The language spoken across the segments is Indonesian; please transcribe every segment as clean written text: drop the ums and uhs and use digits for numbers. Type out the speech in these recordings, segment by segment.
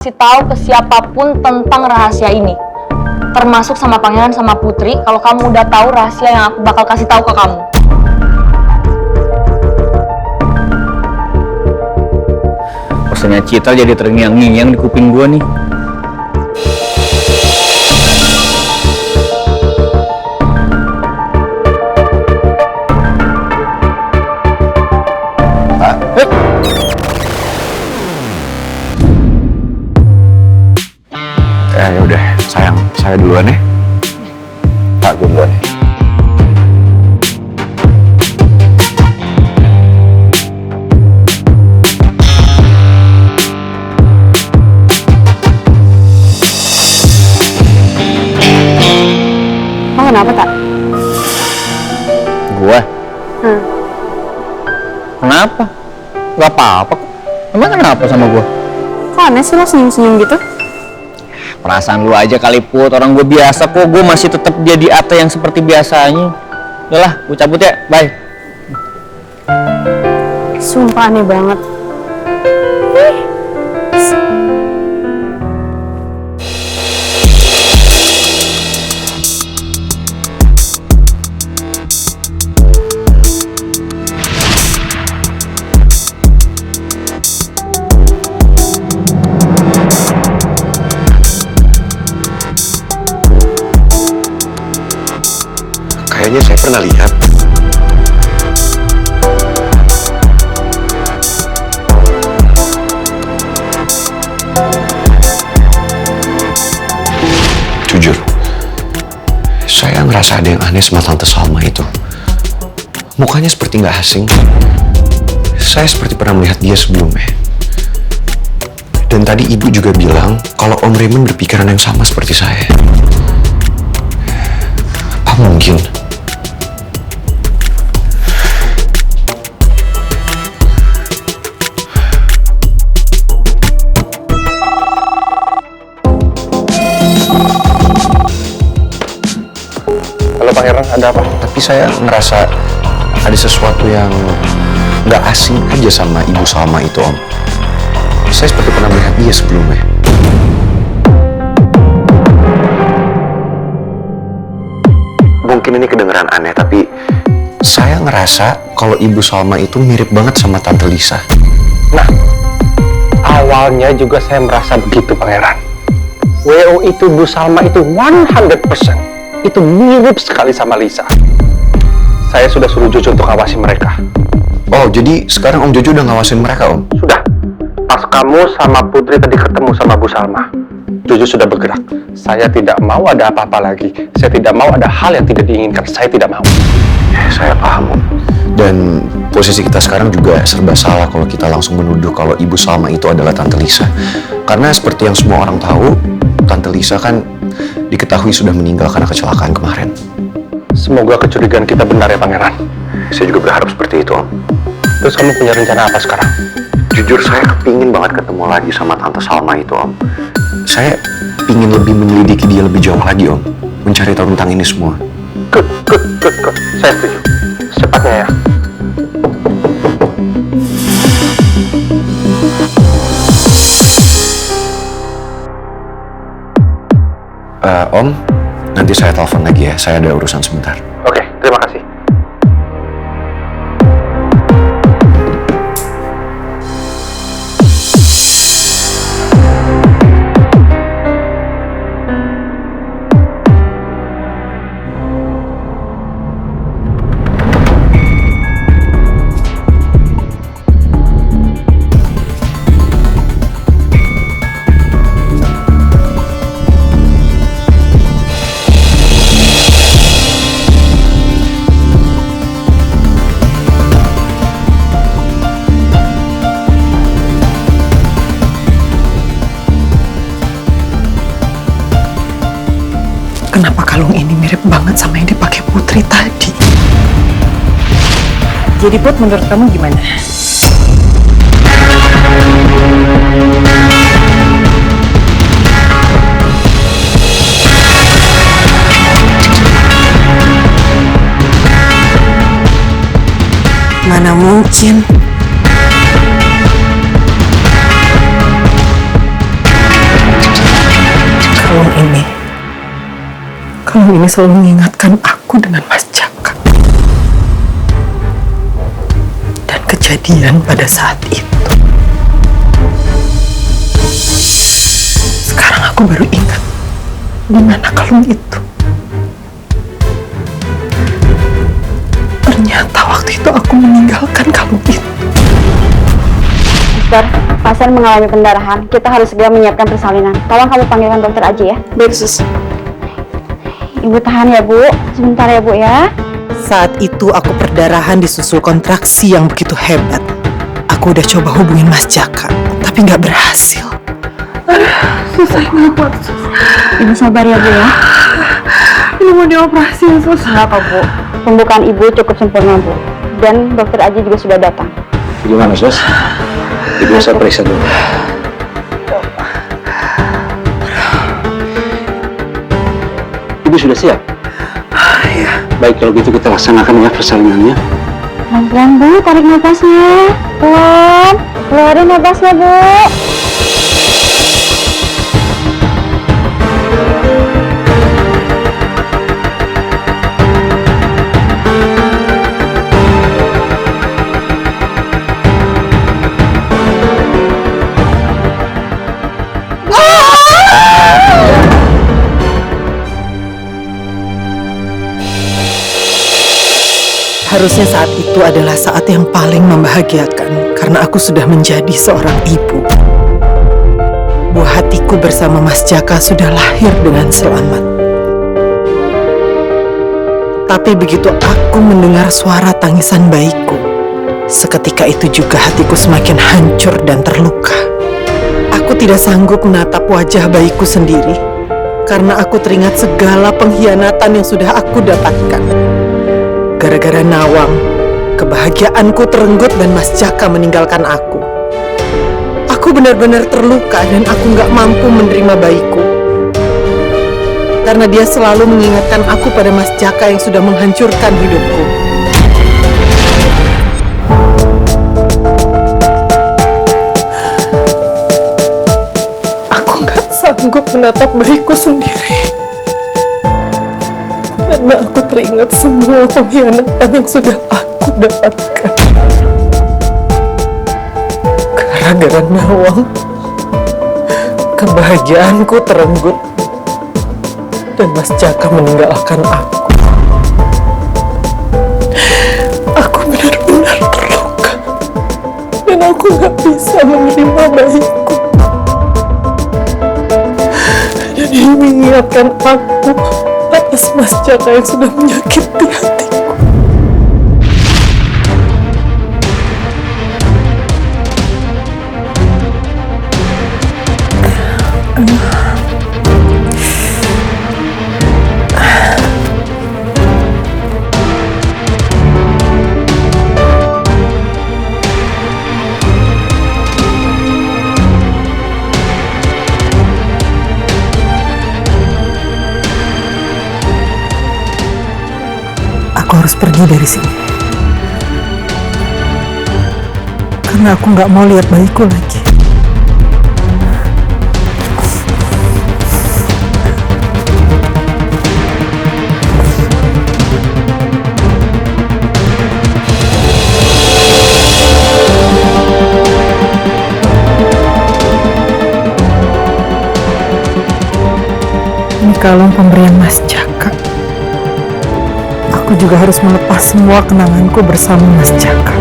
kasih tahu ke siapapun tentang rahasia ini, termasuk sama pangeran sama putri. Kalau kamu udah tahu rahasia yang aku bakal kasih tahu ke kamu. Rasanya Citra jadi terngiang-ngiang di kuping gua nih. Ya udah, sayang, saya duluan ya. Pak, gue duluan ya. Oh, kenapa tak? Gua? Kenapa? Gak apa-apa kok. Emang kenapa sama gua? Kok aneh sih lo senyum-senyum gitu? Perasaan lu aja kali Put, orang gue biasa kok, gue masih tetap jadi Ata yang seperti biasanya. Udahlah, gue cabut ya, bye. Sumpah aneh banget. Kayaknya saya pernah lihat. Jujur, saya ngerasa ada yang aneh sama Tante Salma itu. Mukanya seperti nggak asing. Saya seperti pernah melihat dia sebelumnya. Dan tadi ibu juga bilang kalau Om Raymond berpikiran yang sama seperti saya. Apa mungkin? Halo Pangeran, ada apa? Tapi saya ngerasa ada sesuatu yang nggak asing aja sama Ibu Salma itu, Om. Saya seperti pernah melihat dia sebelumnya. Mungkin ini kedengeran aneh, tapi saya ngerasa kalau Ibu Salma itu mirip banget sama Tante Lisa. Nah, awalnya juga saya merasa begitu, Pangeran. WO itu Bu Salma itu 100%. Itu mirip sekali sama Lisa. Saya sudah suruh Jojo untuk ngawasi mereka. Oh, jadi sekarang Om Jojo udah ngawasin mereka, Om? Sudah. Pas kamu sama Putri tadi ketemu sama Bu Salma, Jojo sudah bergerak. Saya tidak mau ada apa-apa lagi. Saya tidak mau ada hal yang tidak diinginkan. Saya tidak mau. Saya paham, Om. Dan posisi kita sekarang juga serba salah kalau kita langsung menuduh kalau Ibu Salma itu adalah Tante Lisa. Karena seperti yang semua orang tahu, Tante Lisa kan diketahui sudah meninggal karena kecelakaan kemarin. Semoga kecurigaan kita benar ya, Pangeran. Saya juga berharap seperti itu, Om. Terus kamu punya rencana apa sekarang? Jujur saya kepingin banget ketemu lagi sama Tante Salma itu, Om. Saya pingin lebih menyelidiki dia lebih jauh lagi, Om. Mencari tahu tentang ini semua. Good. Saya setuju. Secepatnya ya. Om, nanti saya telepon lagi ya. Saya ada urusan sebentar. Oke, terima kasih. Kenapa kalung ini mirip banget sama yang dipakai Putri tadi? Jadi Put, menurut kamu gimana? Mana mungkin. Kalung ini selalu mengingatkan aku dengan Mas Jaka. Dan kejadian pada saat itu. Sekarang aku baru ingat di mana kalung itu. Ternyata waktu itu aku meninggalkan kalung itu. Dokter, pasien mengalami pendarahan. Kita harus segera menyiapkan persalinan. Tolong kamu panggilkan dokter Aji ya. Baik, Sus. Ibu tahan ya, Bu. Sebentar ya, Bu ya. Saat itu aku perdarahan disusul kontraksi yang begitu hebat. Aku udah coba hubungin Mas Jaka, tapi nggak berhasil. Susah banget, Sus. Ibu sabar ya, Bu ya. Ini mau dioperasi, Sus. Nggak apa, Bu. Pembukaan Ibu cukup sempurna, Bu. Dan dokter Aji juga sudah datang. Gimana, Sus? Ibu saya periksa dulu. Ibu sudah siap? Iya. Baik, kalau gitu kita laksanakan ya persalinannya. Pelan-pelan, Bu. Tarik nafasnya. Pelan. Keluarin nafasnya, Bu. Harusnya saat itu adalah saat yang paling membahagiakan karena aku sudah menjadi seorang ibu. Buah hatiku bersama Mas Jaka sudah lahir dengan selamat. Tapi begitu aku mendengar suara tangisan bayiku, seketika itu juga hatiku semakin hancur dan terluka. Aku tidak sanggup menatap wajah bayiku sendiri karena aku teringat segala pengkhianatan yang sudah aku dapatkan. Gara-gara Nawang, kebahagiaanku terenggut dan Mas Jaka meninggalkan aku. Aku benar-benar terluka dan aku nggak mampu menerima bayiku. Karena dia selalu mengingatkan aku pada Mas Jaka yang sudah menghancurkan hidupku. Aku nggak sanggup menatap bayiku sendiri. Karena aku teringat semua pengkhianatan yang sudah aku dapatkan. Gara-gara Nawang, kebahagiaanku terenggut dan Mas Jaka meninggalkan aku. Aku benar-benar terluka dan aku gak bisa menerima bayiku. Dan ini mengingatkan aku atas Mas Jaka yang sudah menyakiti hatiku. Aku harus pergi dari sini. Karena aku nggak mau lihat bayiku lagi. Ini kalung pemberian Mas Jaka. Aku juga harus melepas semua kenanganku bersama Mas Jaka.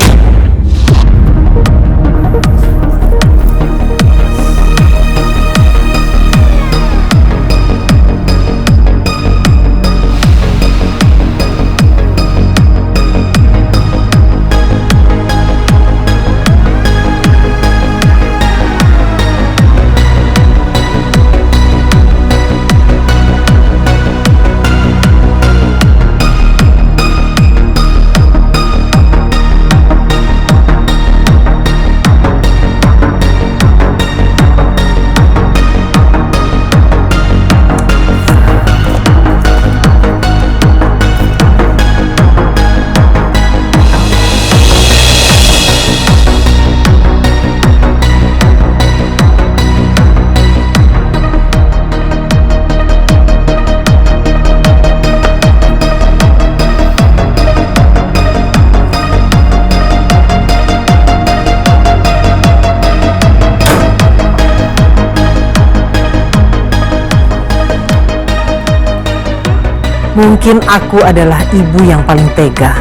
Mungkin aku adalah ibu yang paling tega,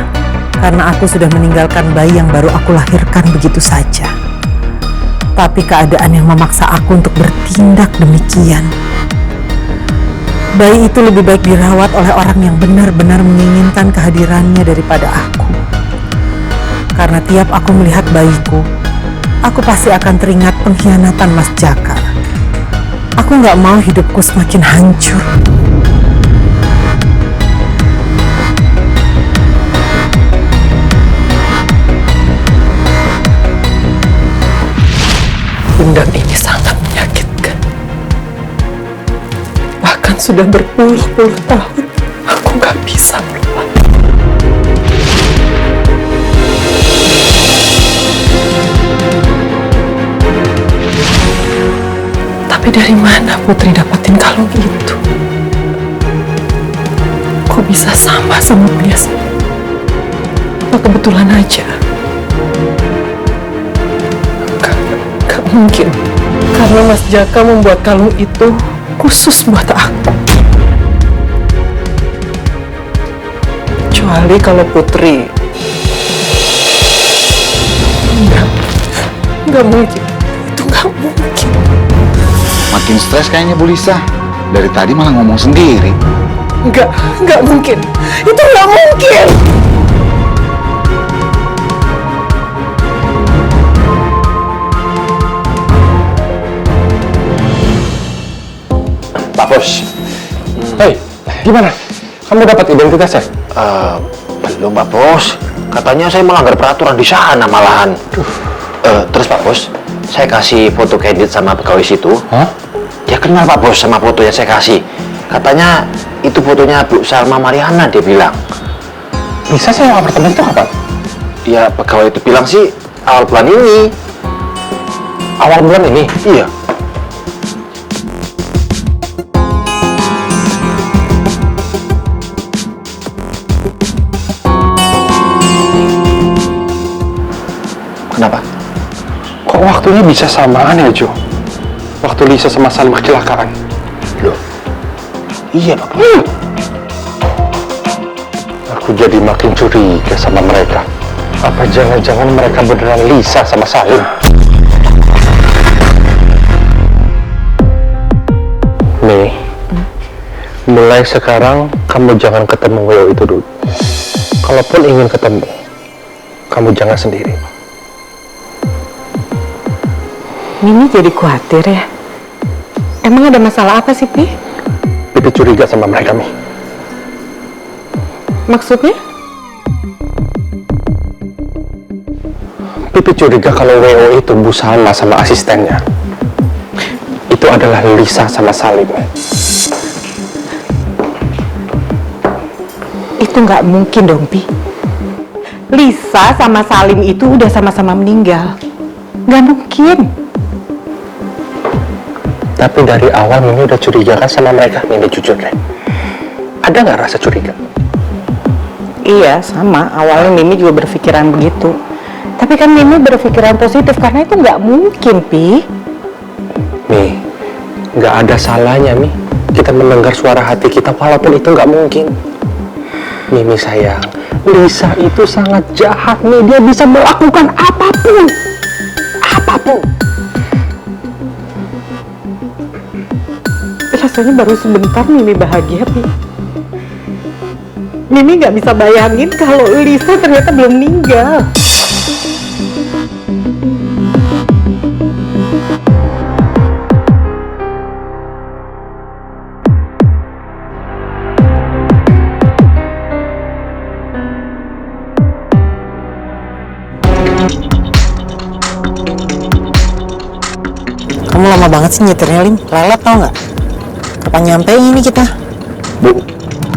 karena aku sudah meninggalkan bayi yang baru aku lahirkan begitu saja. Tapi keadaan yang memaksa aku untuk bertindak demikian. Bayi itu lebih baik dirawat oleh orang yang benar-benar menginginkan kehadirannya daripada aku. Karena tiap aku melihat bayiku, aku pasti akan teringat pengkhianatan Mas Jaka. Aku nggak mau hidupku semakin hancur. Dendam ini sangat menyakitkan. Bahkan sudah berpuluh-puluh tahun aku nggak bisa melupakan. Tapi dari mana Putri dapatin kalung itu? Kok bisa sama pria? Apa kebetulan aja? Gak mungkin. Karena Mas Jaka membuat kalung itu khusus buat aku. Kecuali kalau Putri. Enggak mungkin. Itu enggak mungkin. Makin stres kayaknya Bu Lisa. Dari tadi malah ngomong sendiri. Enggak mungkin. Itu enggak mungkin. Pak Bos. Hei, gimana? Kamu dapat identitasnya? Belum Pak Bos. Katanya saya melanggar peraturan di sana malahan. Terus Pak Bos, saya kasih foto kredit sama pegawai situ. Hah? Dia kenal Pak Bos sama foto yang saya kasih. Katanya itu fotonya Bu Salma Mariana, dia bilang. Bisa saya apartemen itu kapan? Ya pegawai itu bilang sih awal bulan ini. Awal bulan ini? Iya. Kenapa? Kok waktunya bisa samaan ya, Jo? Waktu Lisa sama Salim kecelakaan. Loh, iya Pak Bos. Aku jadi makin curiga sama mereka. Apa jangan-jangan mereka beneran Lisa sama Salim? Nih, mulai sekarang kamu jangan ketemu Weo itu dulu. Kalaupun ingin ketemu, kamu jangan sendiri. Mimi jadi khawatir ya. Emang ada masalah apa sih, Pi? Pipi curiga sama mereka, Mi. Maksudnya? Pipi curiga kalau WO itu Bu Salma sama asistennya. Itu adalah Lisa sama Salim. Itu nggak mungkin dong, Pi. Lisa sama Salim itu udah sama-sama meninggal. Nggak mungkin. Tapi dari awal Mimi udah curiga kan sama mereka. Mimi jujur deh. Ada nggak rasa curiga? Iya, sama. Awalnya Mimi juga berpikiran begitu. Tapi kan Mimi berpikiran positif karena itu nggak mungkin, Pi. Mi, nggak ada salahnya, Mi. Kita mendengar suara hati kita walaupun itu nggak mungkin. Mimi sayang, Lisa itu sangat jahat, Mi. Dia bisa melakukan apapun. Apapun. Rasanya baru sebentar Mimi bahagia, Pi. Mimi nggak bisa bayangin kalau Lisa ternyata belum meninggal. Kamu lama banget sih nyetirnya, Lim. Lelet tau nggak? Kapan nyampe ini kita? Bu,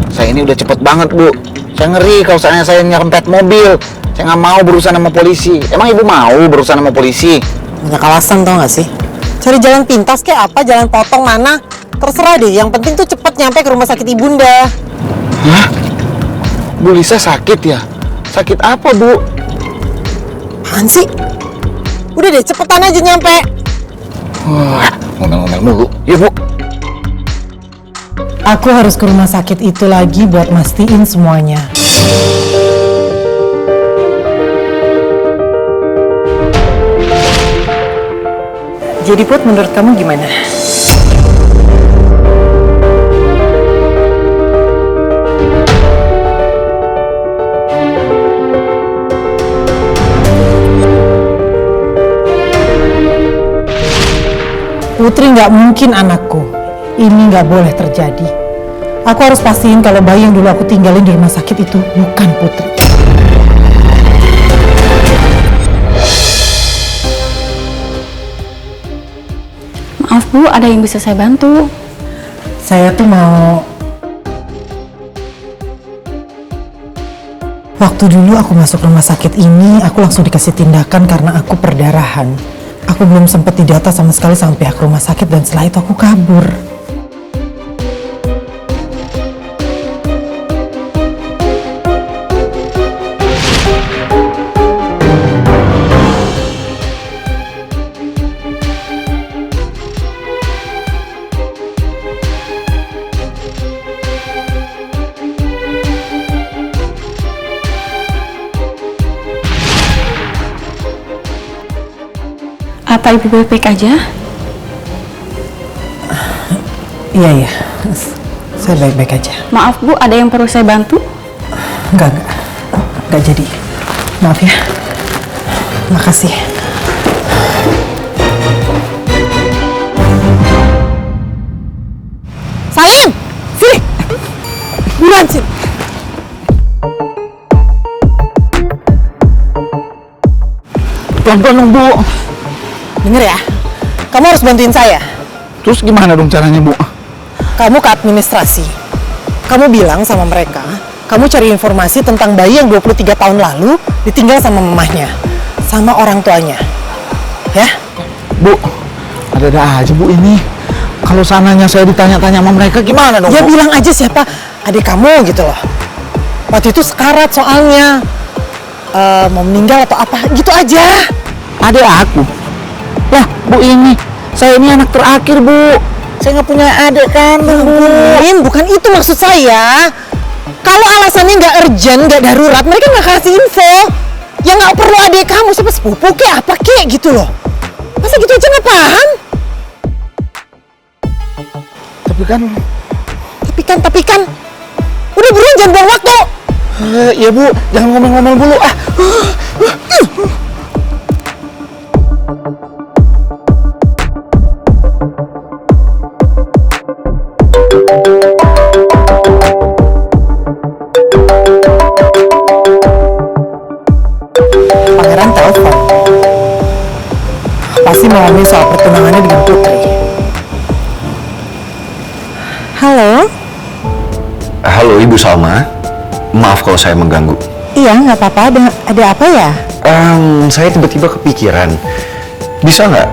saya ini udah cepet banget Bu. Saya ngeri kalau misalnya saya nyerempet mobil. Saya nggak mau berurusan sama polisi. Emang Ibu mau berurusan sama polisi? Banyak alasan tau nggak sih? Cari jalan pintas kayak apa, jalan potong mana? Terserah deh, yang penting tuh cepet nyampe ke rumah sakit ibunda. Hah? Bu Lisa sakit ya? Sakit apa Bu? Apaan sih? Udah deh, cepetan aja nyampe. Wah, ngomel-ngomel mulu. Iya Bu. Aku harus ke rumah sakit itu lagi buat mastiin semuanya. Jadi Put, menurut kamu gimana? Putri nggak mungkin anakku. Ini nggak boleh terjadi. Aku harus pastiin kalau bayi yang dulu aku tinggalin di rumah sakit itu bukan Putri. Maaf Bu, ada yang bisa saya bantu? Saya tuh mau... Waktu dulu aku masuk rumah sakit ini, aku langsung dikasih tindakan karena aku perdarahan. Aku belum sempat didata sama sekali sampai pihak rumah sakit dan setelah itu aku kabur. Apa Ibu baik-baik aja? Iya, saya baik-baik aja. Maaf Bu, ada yang perlu saya bantu? Enggak jadi. Maaf ya. Makasih. Salim! Sini! Buruan sini! Pelan-pelan dong, Bu. Dengar ya, kamu harus bantuin saya. Terus gimana dong caranya, Bu? Kamu ke administrasi. Kamu bilang sama mereka, kamu cari informasi tentang bayi yang 23 tahun lalu ditinggal sama mamahnya, sama orang tuanya. Ya? Bu, ada-ada aja, Bu, ini. Kalau sananya saya ditanya-tanya sama mereka, gimana dong, Ya Bu? bilang aja siapa adik kamu gitu loh. Waktu itu sekarat soalnya. Mau meninggal atau apa, gitu aja. Adik aku. Lah, Bu, ini. Saya ini anak terakhir, Bu. Saya nggak punya adik kandung, Bu. Min, bukan itu maksud saya. Kalau alasannya nggak urgent, nggak darurat, mereka nggak kasih info. Ya nggak perlu adik kamu, siapa sepupu kek, apa kek gitu loh. Masa gitu aja nggak paham? Tapi kan. Udah buruan, jangan buang waktu. Iya, Bu. Jangan ngomel-ngomel dulu. Pangeran telepon. Pasti mau ngomongin soal pertunangannya dengan Putri. Halo? Halo Ibu Salma, maaf kalau saya mengganggu. Iya, nggak apa-apa. Ada apa ya? Saya tiba-tiba kepikiran, bisa nggak?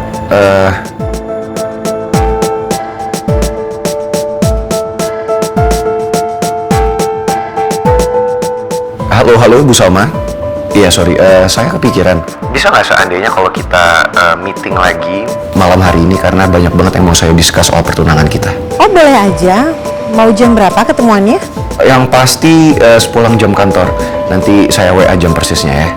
Halo Bu Salma. Iya sorry, saya kepikiran. Bisa nggak seandainya kalau kita meeting lagi malam hari ini karena banyak banget yang mau saya discuss soal pertunangan kita. Oh, boleh aja. Mau jam berapa ketemuannya? Yang pasti sepulang jam kantor. Nanti saya WA jam persisnya ya.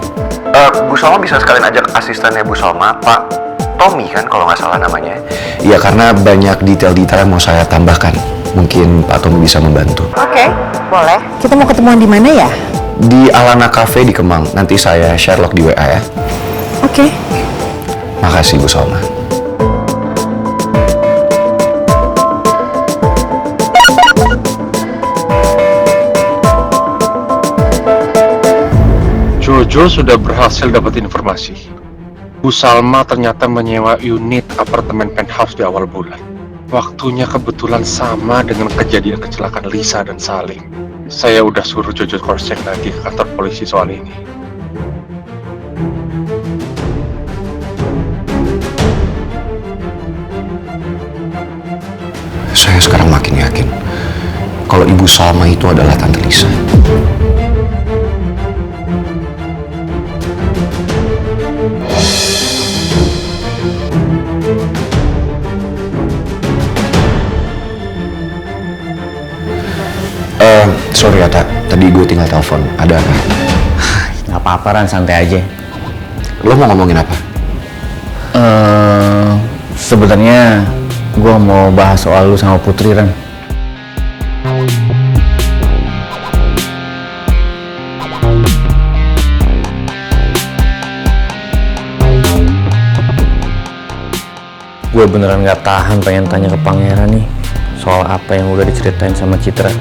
Bu Salma bisa sekalian ajak asistennya Bu Salma, Pak Tommy kan kalau nggak salah namanya. Iya, karena banyak detail-detail yang mau saya tambahkan. Mungkin Pak Tommy bisa membantu. Oke, boleh. Kita mau ketemuan di mana ya? Di Alana Cafe di Kemang. Nanti saya share log di WA ya. Oke. Makasih Bu Salma. Jojo sudah berhasil dapat informasi. Bu Salma ternyata menyewa unit apartemen penthouse di awal bulan. Waktunya kebetulan sama dengan kejadian kecelakaan Lisa dan Salim. Saya udah suruh Jojo cross check lagi ke kantor polisi soal ini. Saya sekarang makin yakin kalau Ibu Salma itu adalah Tante Lisa. Sorry ya, Tak. Tadi gue tinggal telepon. Ada apa? Nggak apa-apa, Ran, santai aja. Lo mau ngomongin apa? Sebenarnya gue mau bahas soal lu sama Putri, Ran. Gue beneran nggak tahan pengen tanya ke Pangeran nih soal apa yang udah diceritain sama Citra.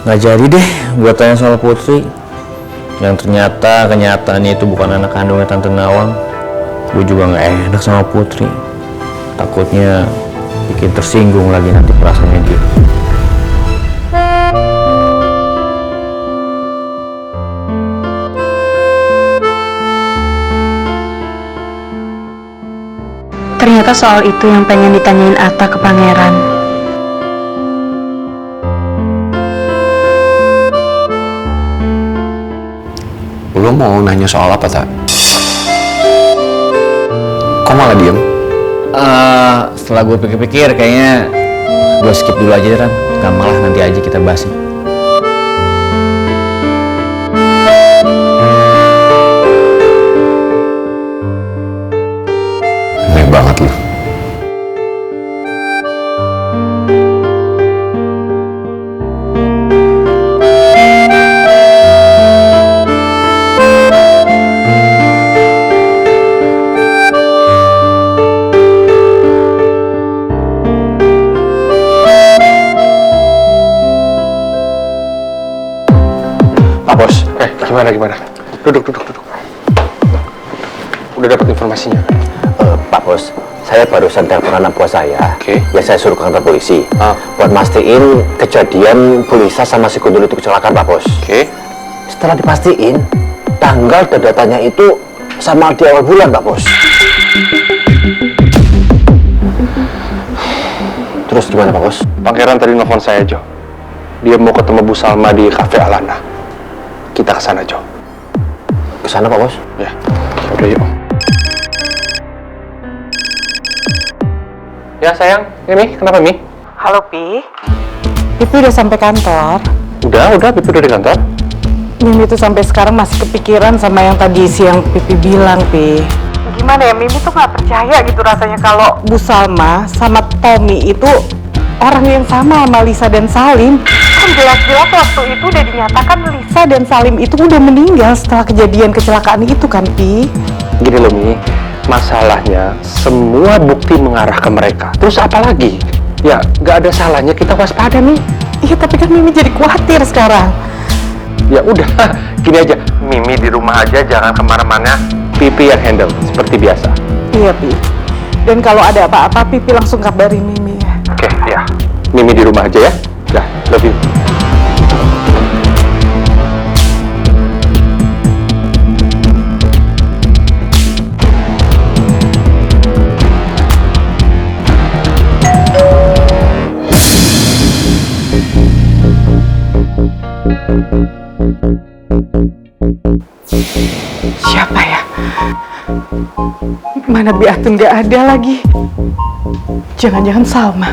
Nggak jadi deh gue tanya soal Putri, yang ternyata kenyataannya itu bukan anak kandungnya Tante Nawang. Gue juga nggak enak sama Putri, takutnya bikin tersinggung lagi nanti perasaannya dia. Ternyata soal itu yang pengen ditanyain Atta ke Pangeran. Lo mau nanya soal apa, Tak? Kok malah diem? Setelah gue pikir-pikir, kayaknya gue skip dulu aja, Ran. Gak malah nanti aja kita bahasnya. Aneh banget lo. Pak Bos, gimana? Duduk. Udah dapat informasinya? Pak Bos, saya barusan telepon anak buah saya. Oke. Ya saya suruh ke kantor polisi. Buat mastiin kejadian Bu Lisa sama si Gundul itu kecelakaan, Pak Bos. Oke. Setelah dipastiin, tanggal dan datanya itu sama di awal bulan, Pak Bos. Terus gimana, Pak Bos? Pangeran tadi nelfon saya, Jo. Dia mau ketemu Bu Salma di Cafe Alana. Kita ke sana, Jo. Ke sana, Pak Bos? Ya, udah yuk. Ya sayang, ini kenapa Mi? Halo, Pi. Pipi udah sampai kantor. Udah, Pipi udah di kantor. Mimi tuh sampai sekarang masih kepikiran sama yang tadi siang Pipi bilang, Pi. Gimana ya, Mimi tuh nggak percaya gitu rasanya kalau Bu Salma sama Tommy itu orang yang sama Lisa dan Salim. Kan jelas-jelas waktu itu udah dinyatakan Lisa dan Salim itu udah meninggal setelah kejadian kecelakaan itu kan, Pi. Gini loh Mi, masalahnya semua bukti mengarah ke mereka. Terus apa lagi? Ya, nggak ada salahnya kita waspada Mi. Iya, tapi kan Mimi jadi khawatir sekarang. Ya udah, gini aja. Mimi di rumah aja, jangan kemana-mana. Pipi yang handle, seperti biasa. Iya, Pi. Dan kalau ada apa-apa, Pipi langsung kabarin Mimi ya. Oke, ya. Mimi di rumah aja ya. Ya, love you. Siapa ya? Mana Biatun gak ada lagi. Jangan-jangan Salma.